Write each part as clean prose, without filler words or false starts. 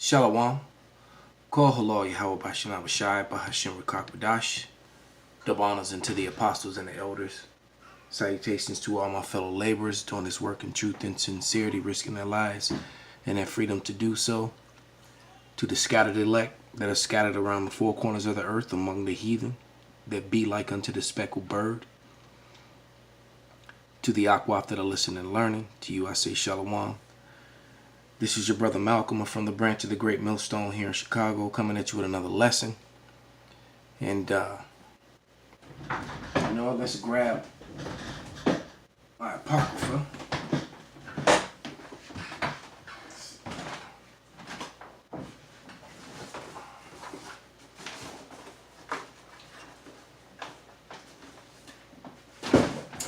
Shalom. Kol halal Yahweh Bashem Abishai Bahashim Rakakbadash. Double honors unto the apostles and the elders. Salutations to all my fellow laborers doing this work in truth and sincerity, risking their lives and their freedom to do so. To the scattered elect that are scattered around the four corners of the earth among the heathen, that be like unto the speckled bird. To the Akwaf that are listening and learning, to you I say Shalom. This is your brother Malcolm. I'm from the branch of the Great Millstone here in Chicago, coming at you with another lesson. And, let's grab my Apocrypha.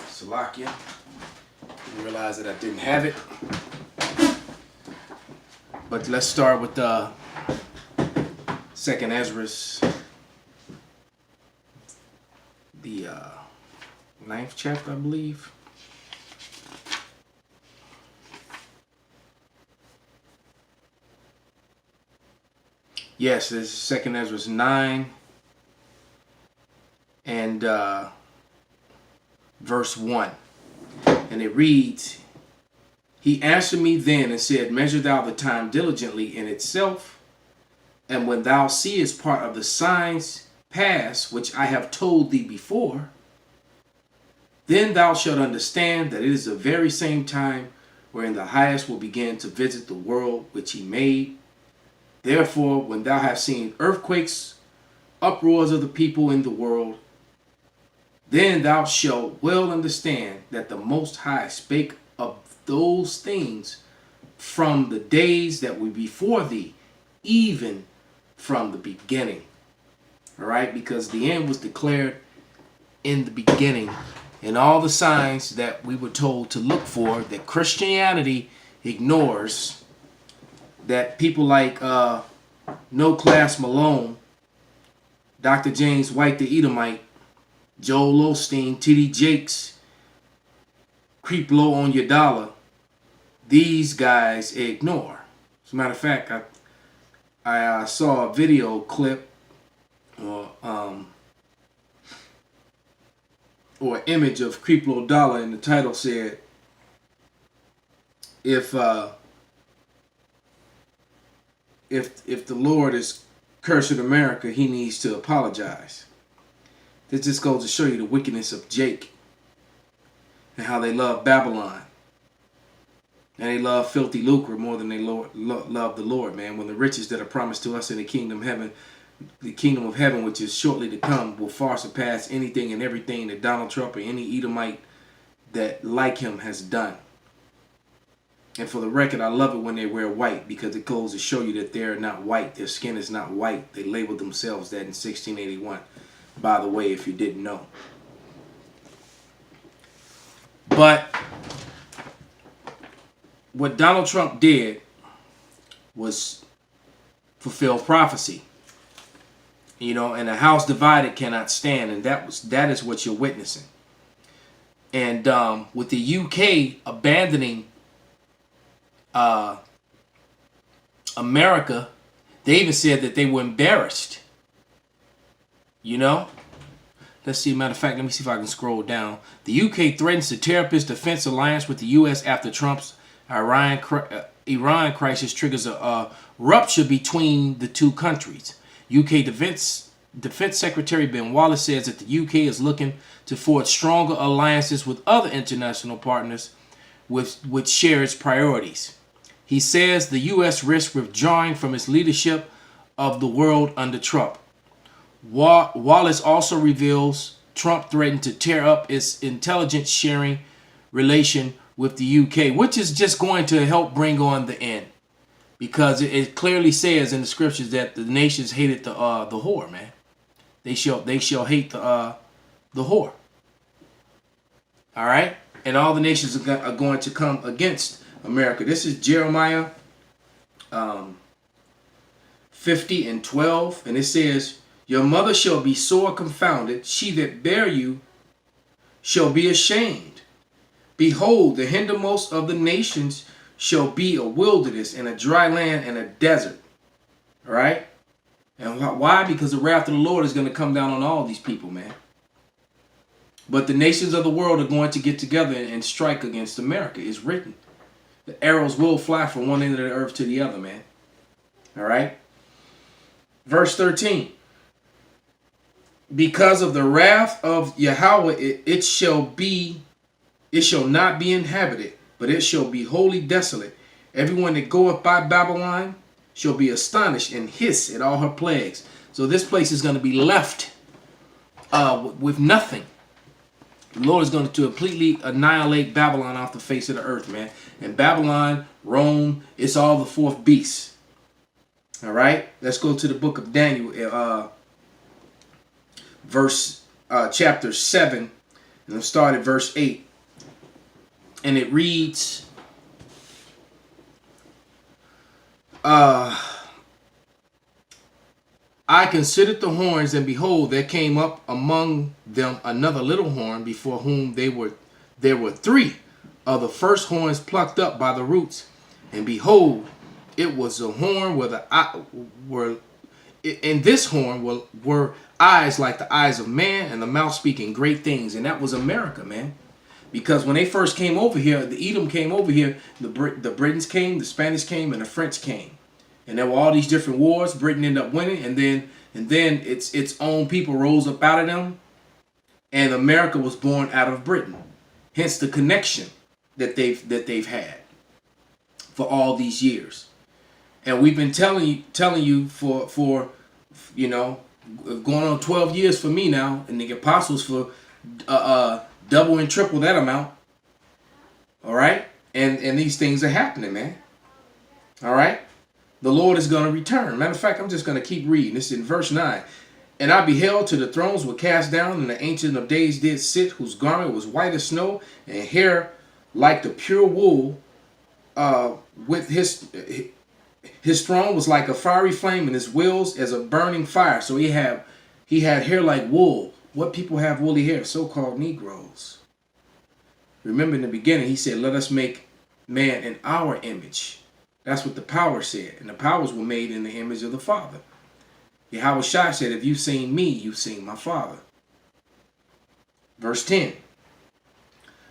Salakia. I realized that I didn't have it. But let's start with the Second Ezra's, the 9th chapter, I believe. Yes, this is Second Ezra's 9 and verse 1. And it reads, He answered me then and said, Measure thou the time diligently in itself, and when thou seest part of the signs pass, which I have told thee before, then thou shalt understand that it is the very same time wherein the highest will begin to visit the world which he made. Therefore, when thou hast seen earthquakes, uproars of the people in the world, then thou shalt well understand that the Most High spake of those things from the days that were before thee, even from the beginning. All right, because the end was declared in the beginning, and all the signs that we were told to look for that Christianity ignores, that people like No Class Malone, Dr. James White the Edomite, Joel Osteen, T.D. Jakes, Creep Low on Your Dollar, these guys ignore. As a matter of fact, I saw a video clip or image of Creep Low Dollar, and the title said, if the Lord is cursing America, he needs to apologize. This just goes to show you the wickedness of Jake and how they love Babylon. And they love filthy lucre more than they love the Lord, man. When the riches that are promised to us in the kingdom of heaven, which is shortly to come, will far surpass anything and everything that Donald Trump or any Edomite that like him has done. And for the record, I love it when they wear white, because it goes to show you that they're not white. Their skin is not white. They labeled themselves that in 1681. By the way, if you didn't know. But what Donald Trump did was fulfill prophecy. And a house divided cannot stand, and that is what you're witnessing. And with the UK abandoning America, they even said that they were embarrassed. Let's see, matter of fact, let me see if I can scroll down. The UK threatens to tear up its defense alliance with the US after Trump's Iran crisis triggers a rupture between the two countries. UK Defense Secretary Ben Wallace says that the UK is looking to forge stronger alliances with other international partners which share its priorities. He says the US risks withdrawing from its leadership of the world under Trump. Wallace also reveals Trump threatened to tear up its intelligence sharing relation with the UK, which is just going to help bring on the end, because it clearly says in the scriptures that the nations hated the whore, man. They shall hate the whore. All right, and all the nations are going to come against America. This is Jeremiah 50 and 12, and it says, Your mother shall be sore confounded, she that bare you shall be ashamed. Behold, the hindermost of the nations shall be a wilderness and a dry land and a desert. All right? And why? Because the wrath of the Lord is going to come down on all these people, man. But the nations of the world are going to get together and strike against America. It's written. The arrows will fly from one end of the earth to the other, man. All right? Verse 13. Because of the wrath of Yahweh, it shall not be inhabited, but it shall be wholly desolate. Everyone that goeth by Babylon shall be astonished and hiss at all her plagues. So this place is going to be left with nothing. The Lord is going to completely annihilate Babylon off the face of the earth, man. And Babylon, Rome, it's all the fourth beast. All right? Let's go to the book of Daniel, chapter 7, and I'll start at verse 8. And it reads, I considered the horns, and behold, there came up among them another little horn, before whom there were three of the first horns plucked up by the roots. And behold, it was a horn in this horn were eyes like the eyes of man, and the mouth speaking great things. And that was America, man. Because when they first came over here, the Edom came over here, the Britons came, the Spanish came, and the French came. And there were all these different wars. Britain ended up winning, and then its own people rose up out of them, and America was born out of Britain. Hence the connection that they've had for all these years. And we've been telling you for you know, going on 12 years for me now, and the apostles for double and triple that amount. All right, and these things are happening, man. All right. The Lord is going to return. Matter of fact, I'm just going to keep reading. This is in verse 9. And I beheld till the thrones were cast down, and the Ancient of Days did sit, whose garment was white as snow, and hair like the pure wool. With his throne was like a fiery flame, and his wheels as a burning fire. So he had hair like wool. What people have woolly hair? So-called Negroes. Remember in the beginning, he said, let us make man in our image. That's what the power said. And the powers were made in the image of the Father. Yahweh Shai said, if you've seen me, you've seen my Father. Verse 10.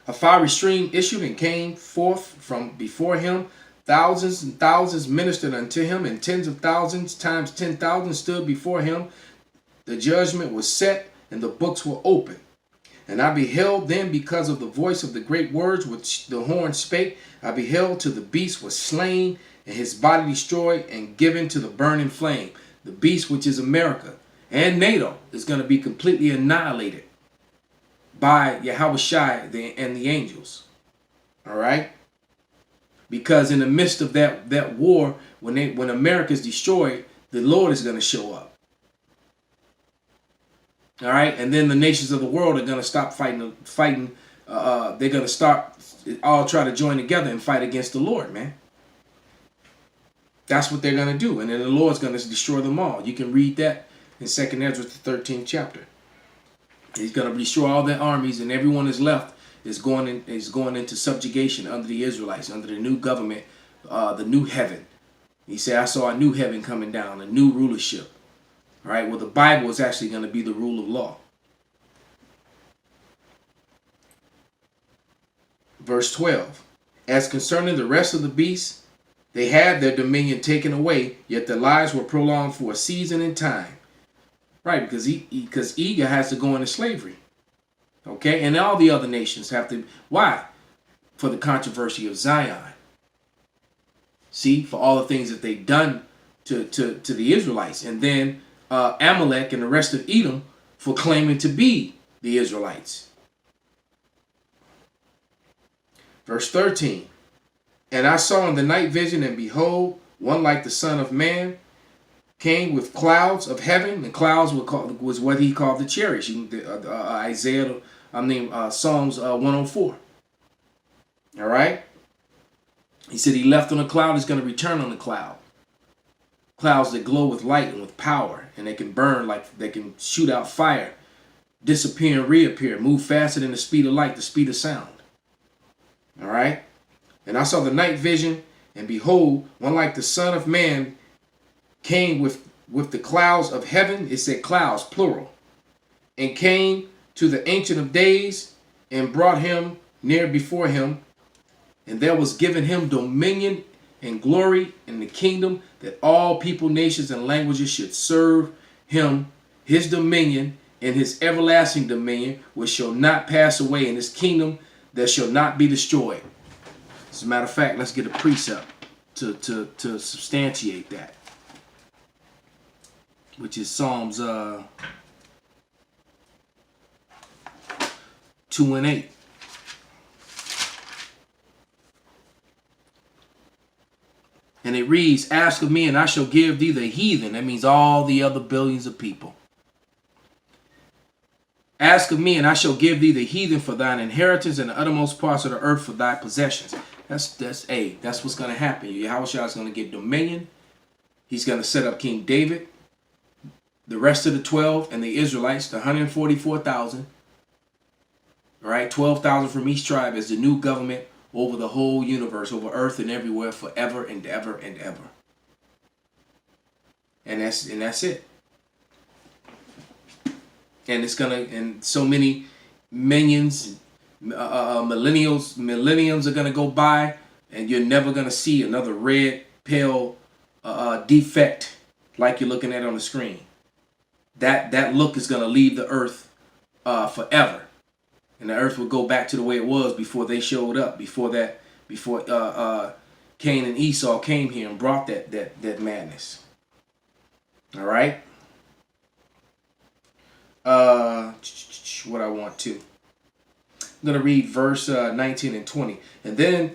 A fiery stream issued and came forth from before him. Thousands and thousands ministered unto him, and tens of thousands times 10,000 stood before him. The judgment was set, and the books were opened. And I beheld then, because of the voice of the great words which the horn spake, I beheld till the beast was slain, and his body destroyed and given to the burning flame. The beast, which is America and NATO, is going to be completely annihilated by Yahweh Shai and the angels. All right? Because in the midst of that war, when America is destroyed, the Lord is going to show up. All right, and then the nations of the world are going to stop fighting. They're going to start all try to join together and fight against the Lord, man. That's what they're going to do, and then the Lord's going to destroy them all. You can read that in 2nd Ezra, the 13th chapter. He's going to destroy all their armies, and everyone is left is going into subjugation under the Israelites, under the new government, the new heaven. He said, I saw a new heaven coming down, a new rulership. All right, well, the Bible is actually going to be the rule of law. Verse 12. As concerning the rest of the beasts, they had their dominion taken away, yet their lives were prolonged for a season and time. Right, because Eger has to go into slavery. Okay, and all the other nations have to. Why? For the controversy of Zion. See, for all the things that they've done to the Israelites. And then Amalek and the rest of Edom for claiming to be the Israelites. Verse 13. And I saw in the night vision, and behold, one like the Son of Man came with clouds of heaven. And clouds was what he called the chariots. Psalms 104. All right. He said he left on a cloud. He's going to return on a cloud. Clouds that glow with light and with power, and they can burn like they can shoot out fire, disappear and reappear, move faster than the speed of light, the speed of sound. All right. And I saw the night vision, and behold, one like the Son of Man came with the clouds of heaven. It said clouds, plural. And came to the Ancient of Days and brought him near before him. And there was given him dominion and glory in the kingdom, that all people, nations, and languages should serve him. His dominion and his everlasting dominion, which shall not pass away, in his kingdom that shall not be destroyed. As a matter of fact, let's get a precept to substantiate that, which is Psalms 2 and 8. And it reads, ask of me and I shall give thee the heathen. That means all the other billions of people. Ask of me and I shall give thee the heathen for thine inheritance, and the uttermost parts of the earth for thy possessions. That's what's going to happen. Yahushua is going to get dominion. He's going to set up King David, the rest of the 12 and the Israelites, the 144,000. Right? 12,000 from each tribe as the new government over the whole universe, over earth and everywhere, forever and ever and ever. And that's it. And it's and so many millenniums are gonna go by, and you're never gonna see another red, pale defect like you're looking at on the screen. That look is gonna leave the earth forever. And the earth will go back to the way it was before they showed up, before Cain and Esau came here and brought that madness. All right. What I want to. I'm going to read verse 19 and 20. And then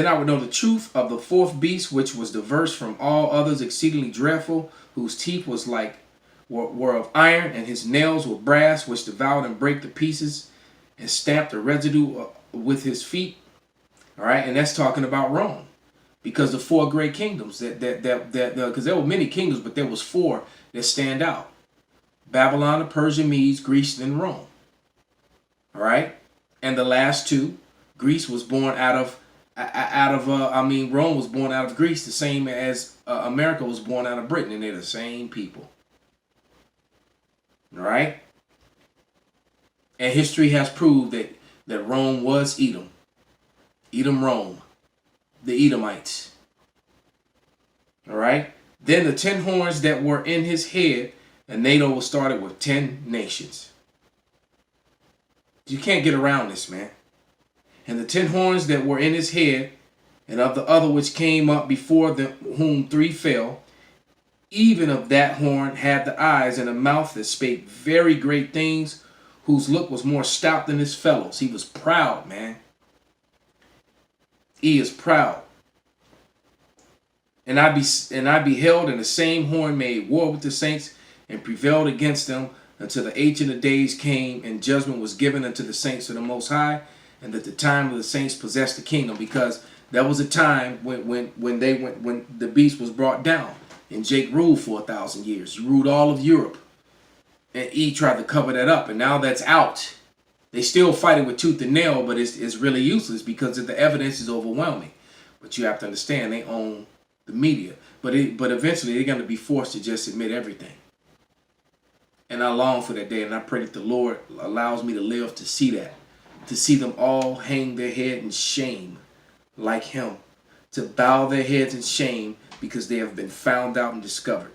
I would know the truth of the fourth beast, which was diverse from all others, exceedingly dreadful, whose teeth were of iron, and his nails were brass, which devoured and brake the pieces, and stamped the residue with his feet. All right, and that's talking about Rome, because the four great kingdoms because there were many kingdoms, but there was four that stand out: Babylon, the Persia, Medes, Greece, and Rome. All right, and the last two, Greece was born Rome was born out of Greece, the same as America was born out of Britain, and they're the same people. All right. And history has proved that Rome was Edom. Rome. The Edomites. All right. Then the 10 horns that were in his head, and NATO was started with 10 nations. You can't get around this, man. And the 10 horns that were in his head, and of the other which came up before them, whom 3 fell, even of that horn had the eyes and a mouth that spake very great things, whose look was more stout than his fellows. He was proud, man. He is proud. And I beheld, and the same horn made war with the saints, and prevailed against them, until the Ancient of Days came, and judgment was given unto the saints of the Most High, and that the time of the saints possessed the kingdom. Because there was a time when the beast was brought down, and Jake ruled for 1,000 years. He ruled all of Europe. And he tried to cover that up, and now that's out. They still fighting with tooth and nail, but it's really useless because the evidence is overwhelming. But you have to understand, they own the media. But eventually they're going to be forced to just admit everything. And I long for that day, and I pray that the Lord allows me to live to see that. To see them all hang their head in shame like him. To bow their heads in shame because they have been found out and discovered.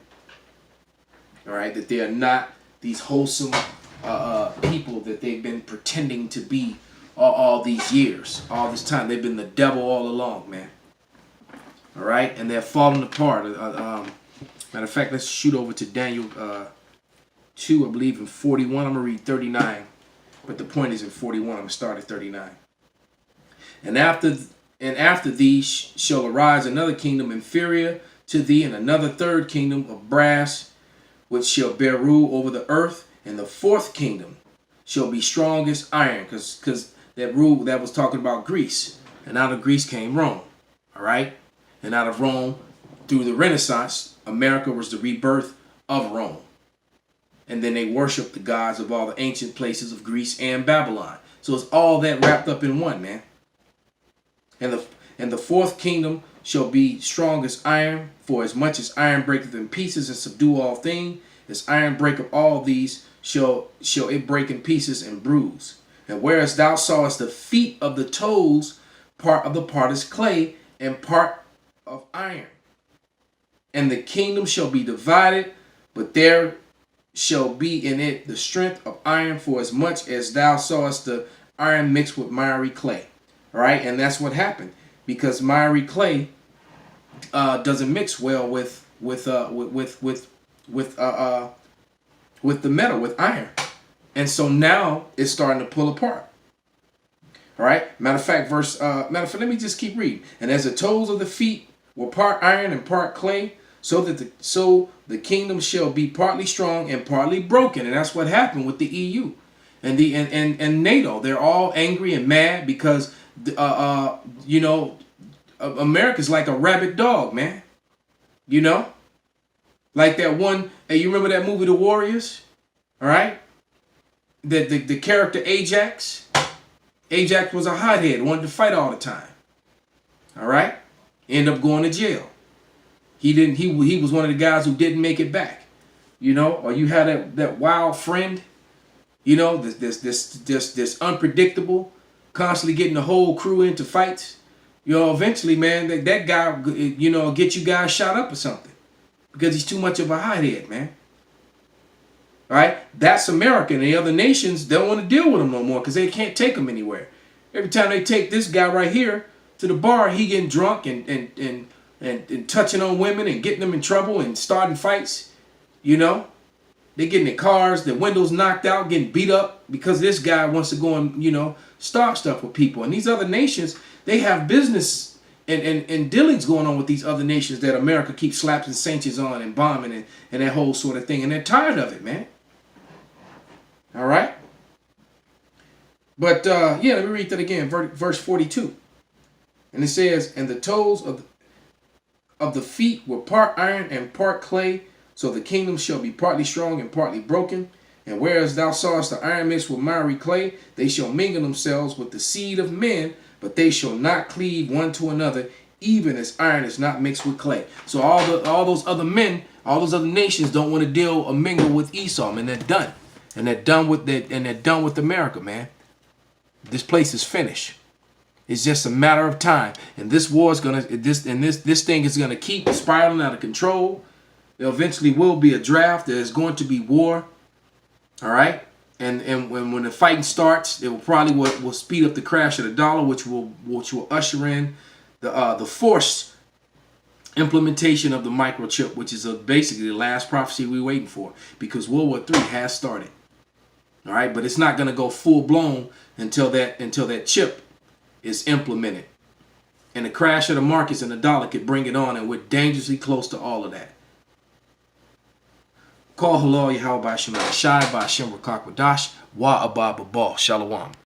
All right, that they are not these wholesome people that they've been pretending to be all these years, all this time. They've been the devil all along, man. All right, and they're falling apart. Matter of fact, let's shoot over to Daniel 2, I believe, in 41. I'm going to read 39, but the point is in 41. I'm going to start at 39. And after thee shall arise another kingdom inferior to thee, and another third kingdom of brass, which shall bear rule over the earth, and the fourth kingdom shall be strong as iron, because that rule that was talking about Greece, and out of Greece came Rome, all right? And out of Rome, through the Renaissance, America was the rebirth of Rome. And then they worshiped the gods of all the ancient places of Greece and Babylon. So it's all that wrapped up in one, man. And the fourth kingdom shall be strong as iron, for as much as iron breaketh in pieces and subdue all things, as iron breaketh all these, shall it break in pieces and bruise. And whereas thou sawest the feet of the toes, part of the potter's clay, and part of iron. And the kingdom shall be divided, but there shall be in it the strength of iron, for as much as thou sawest the iron mixed with miry clay. All right, and that's what happened, because miry clay doesn't mix well with the metal, with iron, and so now it's starting to pull apart. All right. Matter of fact, let me just keep reading. And as the toes of the feet were part iron and part clay, so the kingdom shall be partly strong and partly broken. And that's what happened with the EU and and NATO. They're all angry and mad because America's like a rabid dog, man. Like that one. Hey, you remember that movie, The Warriors? All right. The character Ajax. Ajax was a hothead, wanted to fight all the time. All right, ended up going to jail. He was one of the guys who didn't make it back. Or you had that wild friend. This unpredictable, constantly getting the whole crew into fights. Eventually, man, that guy, get you guys shot up or something because he's too much of a hothead, man. All right, that's America, and the other nations don't want to deal with him no more because they can't take him anywhere. Every time they take this guy right here to the bar, he getting drunk and touching on women and getting them in trouble and starting fights. They getting in cars, their windows knocked out, getting beat up because this guy wants to go and start stuff with people. And these other nations, they have business and dealings going on with these other nations that America keeps slapping sanctions on and bombing and that whole sort of thing, and they're tired of it, man. All right. But let me read that again, verse 42. And it says, and the toes of the feet were part iron and part clay, so the kingdom shall be partly strong and partly broken. And whereas thou sawest the iron mixed with miry clay, they shall mingle themselves with the seed of men, but they shall not cleave one to another, even as iron is not mixed with clay. So all those other men, all those other nations don't want to deal or mingle with Esau, and they're done. And they're done with America, man. This place is finished. It's just a matter of time. And this war is this thing is gonna keep spiraling out of control. There eventually will be a draft. There's going to be war. All right. And when the fighting starts, it will probably will speed up the crash of the dollar, which will usher in the forced implementation of the microchip, which is basically the last prophecy we're waiting for, because World War III has started. All right, but it's not going to go full blown until that chip is implemented, and the crash of the markets and the dollar could bring it on, and we're dangerously close to all of that. Call halal Yahweh Shemai Shai Ba'Shem Rakak Wadash Wa Abba Babal Shalom.